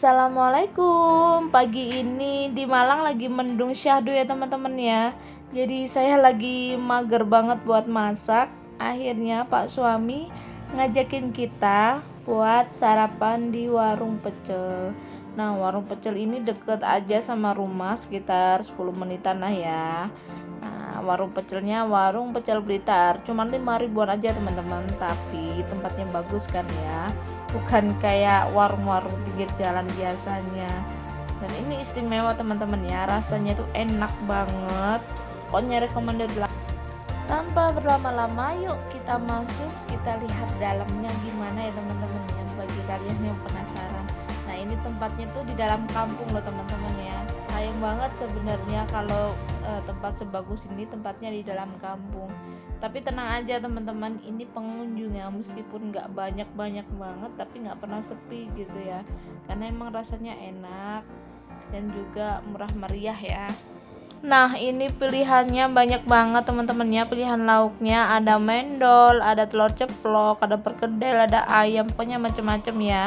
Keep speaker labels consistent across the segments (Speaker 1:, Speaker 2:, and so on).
Speaker 1: Assalamualaikum. Pagi ini di Malang lagi mendung syahdu ya teman-teman ya. Jadi saya lagi mager banget buat masak. Akhirnya Pak suami ngajakin kita buat sarapan di warung pecel. Nah, warung pecel ini deket aja sama rumah, sekitar 10 menitan lah ya. Nah, warung pecelnya warung pecel Blitar, cuman 5 ribuan aja teman-teman, tapi tempatnya bagus kan ya, bukan kayak warung-warung pinggir jalan biasanya. Dan ini istimewa teman-teman ya, rasanya tuh enak banget, pokoknya recommended lah. Tanpa berlama-lama, yuk kita masuk, kita lihat dalamnya gimana ya teman-teman ya, bagi kalian yang penasaran. Nah, ini tempatnya tuh di dalam kampung loh teman-teman ya. Sayang banget sebenarnya kalau tempat sebagus ini tempatnya di dalam kampung. Tapi tenang aja teman-teman, ini pengunjungnya meskipun nggak banyak-banyak banget, tapi nggak pernah sepi gitu ya. Karena emang rasanya enak dan juga murah meriah ya. Nah, ini pilihannya banyak banget teman-teman ya, pilihan lauknya ada mendol, ada telur ceplok, ada perkedel, ada ayam, pokoknya macam-macam ya.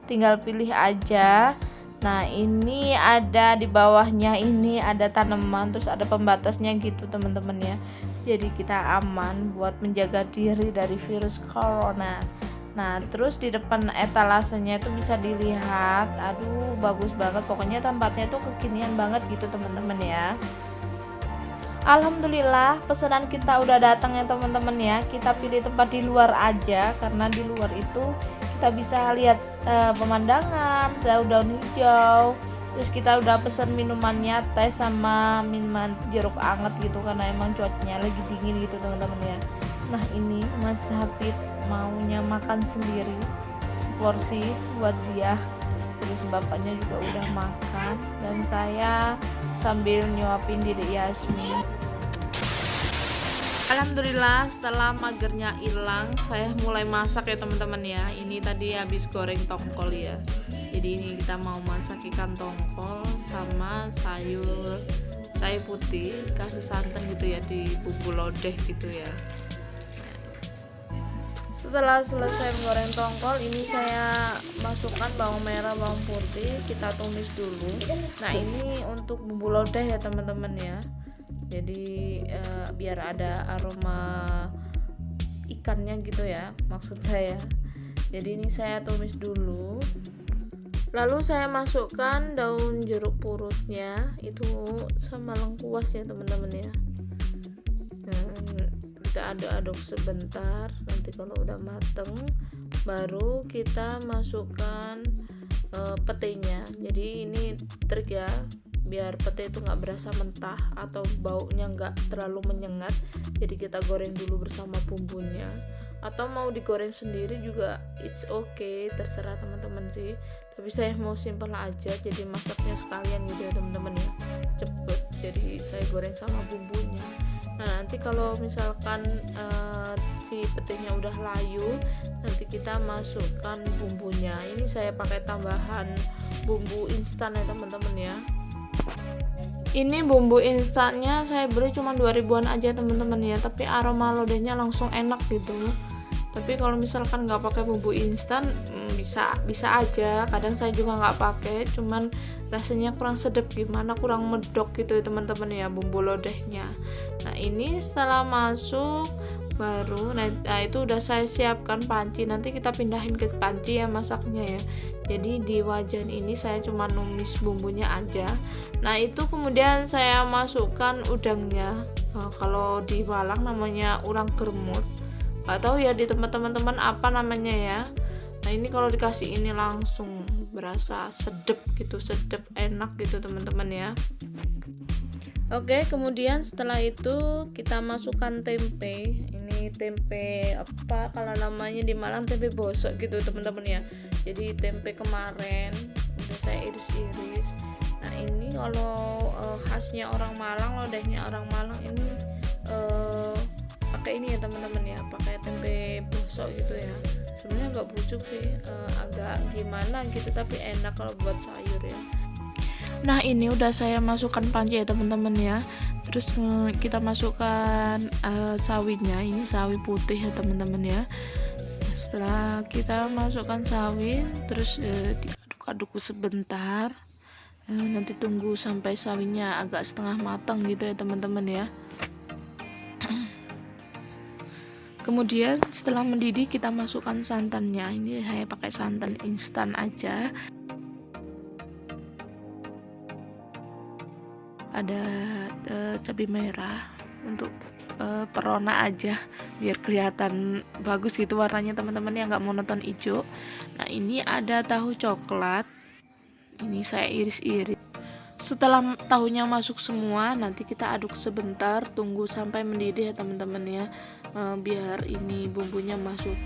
Speaker 1: Tinggal pilih aja. Nah, ini ada di bawahnya, ini ada tanaman, terus ada pembatasnya gitu teman-teman ya. Jadi kita aman buat menjaga diri dari virus corona. Nah, terus di depan etalasenya itu bisa dilihat, aduh bagus banget, pokoknya tempatnya itu kekinian banget gitu teman-teman ya. Alhamdulillah pesanan kita udah datang ya teman-teman ya. Kita pilih tempat di luar aja, karena di luar itu kita bisa lihat pemandangan, daun-daun hijau. Terus kita udah pesen minumannya, teh sama minuman jeruk anget gitu, karena emang cuacanya lagi dingin gitu teman-teman ya. Nah, ini Mas Hafid maunya makan sendiri seporsi buat dia, terus bapaknya juga udah makan, dan saya sambil nyuapin Dede Yasmin. Alhamdulillah setelah magernya hilang, saya mulai masak ya teman-teman ya. Ini tadi habis goreng tongkol ya. Jadi ini kita mau masak ikan tongkol sama sayur putih, kasih santan gitu ya, di bumbu lodeh gitu ya. Setelah selesai goreng tongkol, ini saya masukkan bawang merah, bawang putih, kita tumis dulu. Nah, ini untuk bumbu lodeh ya teman-teman ya. Jadi biar ada aroma ikannya gitu ya, maksud saya. Jadi ini saya tumis dulu. Lalu saya masukkan daun jeruk purutnya itu sama lengkuas ya teman-teman ya. Kita aduk-aduk sebentar, nanti kalau udah mateng baru kita masukkan petenya. Jadi ini trik ya, biar pete itu nggak berasa mentah atau baunya nggak terlalu menyengat. Jadi kita goreng dulu bersama bumbunya, atau mau digoreng sendiri juga it's okay, terserah teman-teman sih. Tapi saya mau simple aja, jadi masaknya sekalian gitu ya teman-teman ya, cepet. Jadi saya goreng sama bumbunya. Nah, nanti kalau misalkan si petenya udah layu, nanti kita masukkan bumbunya. Ini saya pakai tambahan bumbu instan ya teman-teman ya. Ini bumbu instannya saya beli cuma 2 ribuan aja teman-teman ya, tapi aroma lodehnya langsung enak gitu. Tapi kalau misalkan nggak pakai bumbu instan, bisa aja. Kadang saya juga nggak pakai, cuman rasanya kurang sedap gimana, kurang medok gitu ya teman-teman ya bumbu lodehnya. Nah, ini setelah masuk baru, nah itu udah saya siapkan panci, nanti kita pindahin ke panci ya masaknya ya. Jadi di wajan ini saya cuma numis bumbunya aja. Nah, itu kemudian saya masukkan udangnya. Kalau di Malang namanya urang kermut, nggak tahu ya di tempat teman-teman apa namanya ya. Nah, ini kalau dikasih ini langsung berasa sedep gitu, sedep enak gitu teman-teman ya. Oke, kemudian setelah itu kita masukkan tempe. Ini tempe apa kalau namanya di Malang, tempe bosok gitu teman-teman ya. Jadi tempe kemarin udah saya iris-iris. Nah, ini kalau khasnya orang Malang, lodehnya orang Malang ini pakai ini ya teman-teman ya, pakai tempe bosok gitu ya. Sebenarnya nggak busuk sih, agak gimana gitu, tapi enak kalau buat sayur ya. Nah, ini udah saya masukkan panci ya teman-teman ya. Terus kita masukkan sawinya, ini sawi putih ya teman-teman ya. Setelah kita masukkan sawi, terus diaduk aduk-aduk sebentar. Nanti tunggu sampai sawinya agak setengah matang gitu ya teman-teman ya. Kemudian setelah mendidih kita masukkan santannya. Ini saya pakai santan instan aja. Ada cabai merah untuk perona aja biar kelihatan bagus gitu warnanya teman-teman ya, nggak monoton hijau. Nah ini ada tahu coklat, ini saya iris-iris. Setelah tahunya masuk semua, nanti kita aduk sebentar, tunggu sampai mendidih ya teman-teman ya, biar ini bumbunya masuk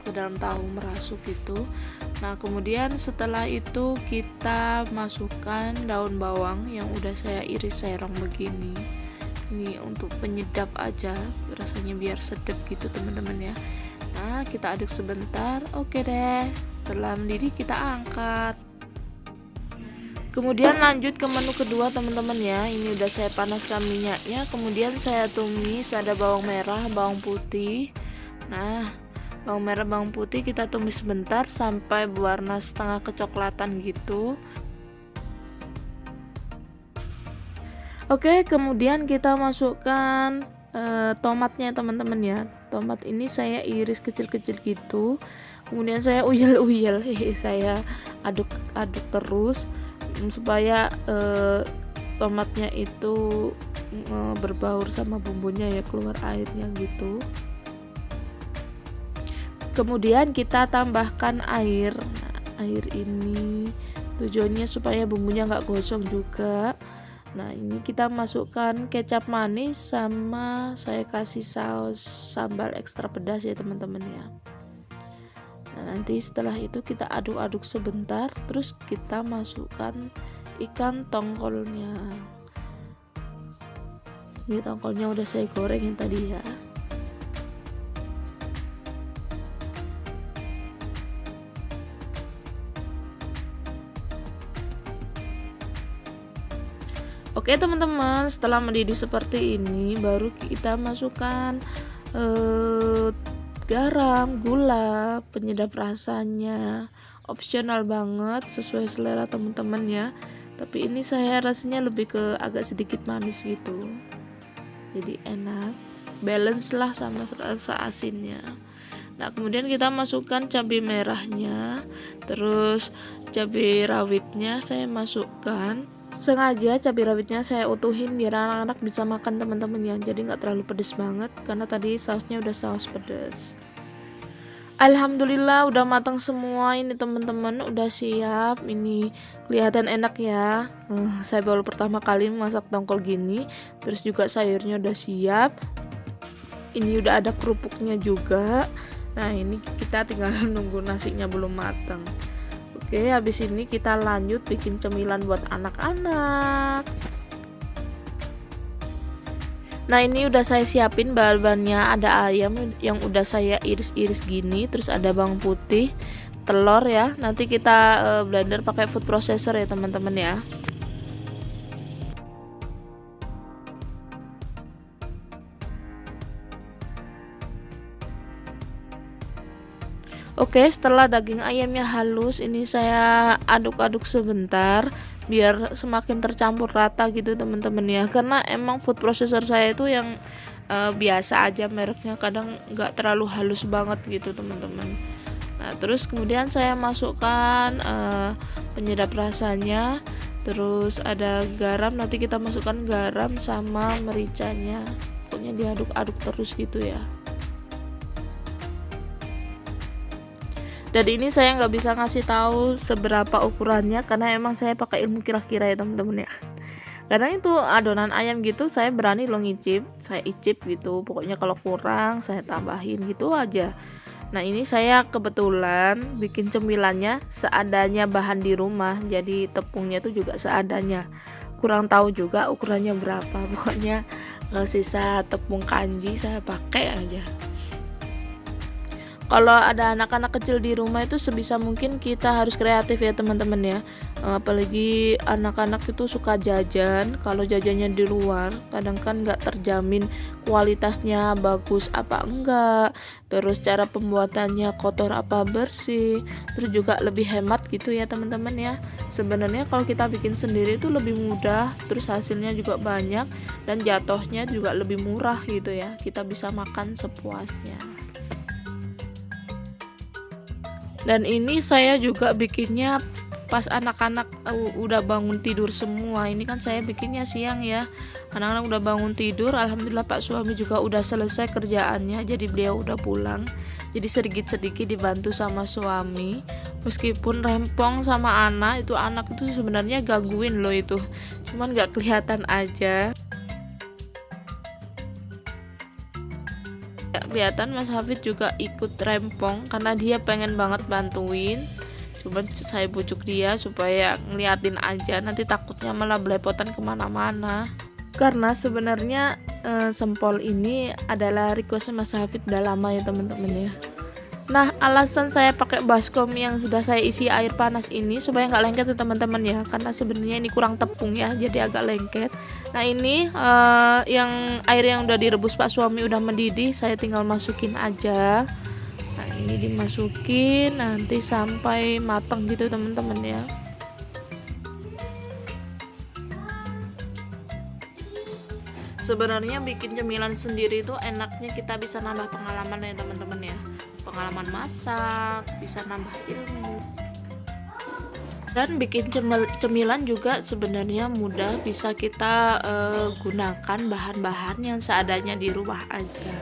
Speaker 1: ke dalam tahu, merasuk gitu. Nah kemudian setelah itu kita masukkan daun bawang yang udah saya iris serong begini. Ini untuk penyedap aja, rasanya biar sedap gitu teman-teman ya. Nah kita aduk sebentar, oke deh. Setelah mendidih kita angkat. Kemudian lanjut ke menu kedua teman-teman ya. Ini udah saya panaskan minyaknya, kemudian saya tumis, ada bawang merah, bawang putih. Nah bawang merah, bawang putih kita tumis sebentar sampai berwarna setengah kecoklatan gitu. Oke, kemudian kita masukkan tomatnya teman-teman ya. Tomat ini saya iris kecil-kecil gitu, kemudian saya uyel-uyel, saya aduk-aduk terus supaya tomatnya itu berbaur sama bumbunya ya, keluar airnya gitu. Kemudian kita tambahkan air. Nah, air ini tujuannya supaya bumbunya nggak gosong juga. Nah ini kita masukkan kecap manis sama saya kasih saus sambal ekstra pedas ya teman-teman ya. Nah nanti setelah itu kita aduk-aduk sebentar, terus kita masukkan ikan tongkolnya. Ini tongkolnya udah saya goreng yang tadi ya. Oke teman-teman, setelah mendidih seperti ini baru kita masukkan garam, gula, penyedap rasanya, opsional banget sesuai selera teman-teman ya. Tapi ini saya rasanya lebih ke agak sedikit manis gitu, jadi enak, balance lah sama rasa asinnya. Nah kemudian kita masukkan cabai merahnya, terus cabai rawitnya saya masukkan. Sengaja cabai rawitnya saya utuhin biar anak-anak bisa makan teman-teman ya, jadi nggak terlalu pedes banget karena tadi sausnya udah saus pedas. Alhamdulillah udah matang semua ini teman-teman, udah siap. Ini kelihatan enak ya. Saya baru pertama kali masak tongkol gini. Terus juga sayurnya udah siap. Ini udah ada kerupuknya juga. Nah ini kita tinggal nunggu nasinya belum matang. Oke, habis ini kita lanjut bikin cemilan buat anak-anak. Nah ini udah saya siapin bahan-bahannya, ada ayam yang udah saya iris-iris gini, terus ada bawang putih, telur ya. Nanti kita blender pakai food processor ya teman-teman ya. Oke, setelah daging ayamnya halus, ini saya aduk-aduk sebentar biar semakin tercampur rata gitu teman-teman ya. Karena emang food processor saya itu yang biasa aja mereknya, kadang nggak terlalu halus banget gitu teman-teman. Nah terus kemudian saya masukkan penyedap rasanya, terus ada garam, nanti kita masukkan garam sama mericanya. Pokoknya diaduk-aduk terus gitu ya. Dan ini saya nggak bisa ngasih tahu seberapa ukurannya karena emang saya pakai ilmu kira-kira ya teman-teman ya. Kadang itu adonan ayam gitu saya berani lo ngicip, saya icip gitu. Pokoknya kalau kurang saya tambahin gitu aja. Nah ini saya kebetulan bikin cemilannya seadanya bahan di rumah, jadi tepungnya itu juga seadanya. Kurang tahu juga ukurannya berapa. Pokoknya sisa tepung kanji saya pakai aja. Kalau ada anak-anak kecil di rumah itu sebisa mungkin kita harus kreatif ya teman-teman ya. Apalagi anak-anak itu suka jajan. Kalau jajannya di luar kadang kan nggak terjamin kualitasnya bagus apa enggak, terus cara pembuatannya kotor apa bersih, terus juga lebih hemat gitu ya teman-teman ya. Sebenarnya kalau kita bikin sendiri itu lebih mudah, terus hasilnya juga banyak dan jatuhnya juga lebih murah gitu ya. Kita bisa makan sepuasnya. Dan ini saya juga bikinnya pas anak-anak udah bangun tidur semua. Ini kan saya bikinnya siang ya, anak-anak udah bangun tidur. Alhamdulillah Pak suami juga udah selesai kerjaannya, jadi beliau udah pulang. Jadi sedikit-sedikit dibantu sama suami. Meskipun rempong sama anak itu sebenarnya gangguin loh itu, cuman nggak kelihatan aja. Kelihatan Mas Hafid juga ikut rempong karena dia pengen banget bantuin, cuman saya bujuk dia supaya ngeliatin aja, nanti takutnya malah belepotan kemana-mana. Karena sebenarnya sempol ini adalah request Mas Hafid udah lama ya teman-teman ya. Nah, alasan saya pakai baskom yang sudah saya isi air panas ini supaya nggak lengket ya teman-teman ya, karena sebenarnya ini kurang tepung ya, jadi agak lengket. Nah ini yang air yang udah direbus Pak suami udah mendidih, saya tinggal masukin aja. Nah ini dimasukin nanti sampai matang gitu teman-teman ya. Sebenarnya bikin cemilan sendiri itu enaknya kita bisa nambah pengalaman ya teman-teman ya, pengalaman masak, bisa nambah ilmu. Dan bikin cemilan juga sebenarnya mudah, bisa kita gunakan bahan-bahan yang seadanya di rumah aja.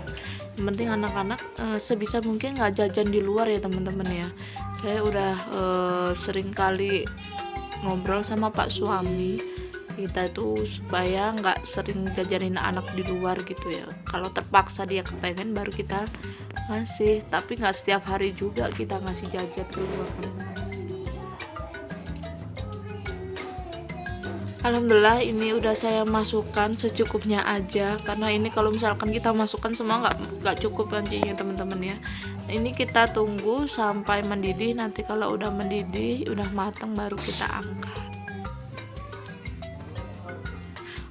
Speaker 1: Yang penting anak-anak sebisa mungkin nggak jajan di luar ya teman-teman ya. Saya udah sering kali ngobrol sama Pak suami, kita itu supaya nggak sering jajanin anak di luar gitu ya. Kalau terpaksa dia kepengen baru kita ngasih, tapi nggak setiap hari juga kita ngasih jajan di luar. Alhamdulillah ini udah saya masukkan secukupnya aja, karena ini kalau misalkan kita masukkan semua nggak cukup nantinya teman-teman ya. Ini kita tunggu sampai mendidih, nanti kalau udah mendidih udah matang baru kita angkat.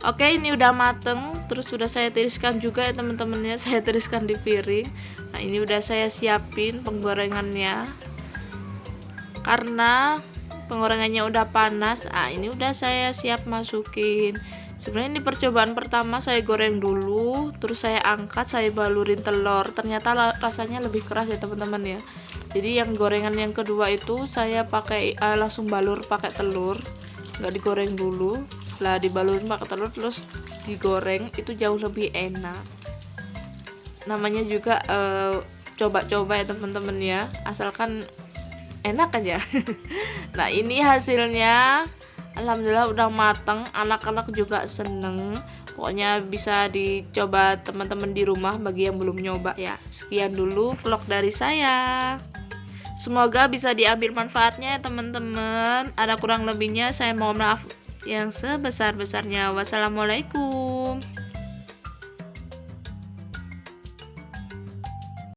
Speaker 1: Oke, ini udah mateng, terus sudah saya tiriskan juga ya teman-temannya, saya tiriskan di piring. Nah ini udah saya siapin penggorengannya, karena penggorengannya udah panas. Ini udah saya siap masukin. Sebenarnya ini percobaan pertama, saya goreng dulu, terus saya angkat, saya balurin telur. Ternyata rasanya lebih keras ya teman-teman ya. Jadi yang gorengan yang kedua itu saya pakai langsung balur pakai telur, nggak digoreng dulu. Setelah dibalurin pakai telur terus digoreng, itu jauh lebih enak. Namanya juga coba-coba ya teman-teman ya, asalkan enak aja. Nah ini hasilnya, alhamdulillah udah mateng, anak-anak juga seneng. Pokoknya bisa dicoba teman-teman di rumah bagi yang belum nyoba ya. Sekian dulu vlog dari saya, semoga bisa diambil manfaatnya ya teman-teman. Ada kurang lebihnya saya mohon maaf yang sebesar-besarnya. Wassalamualaikum.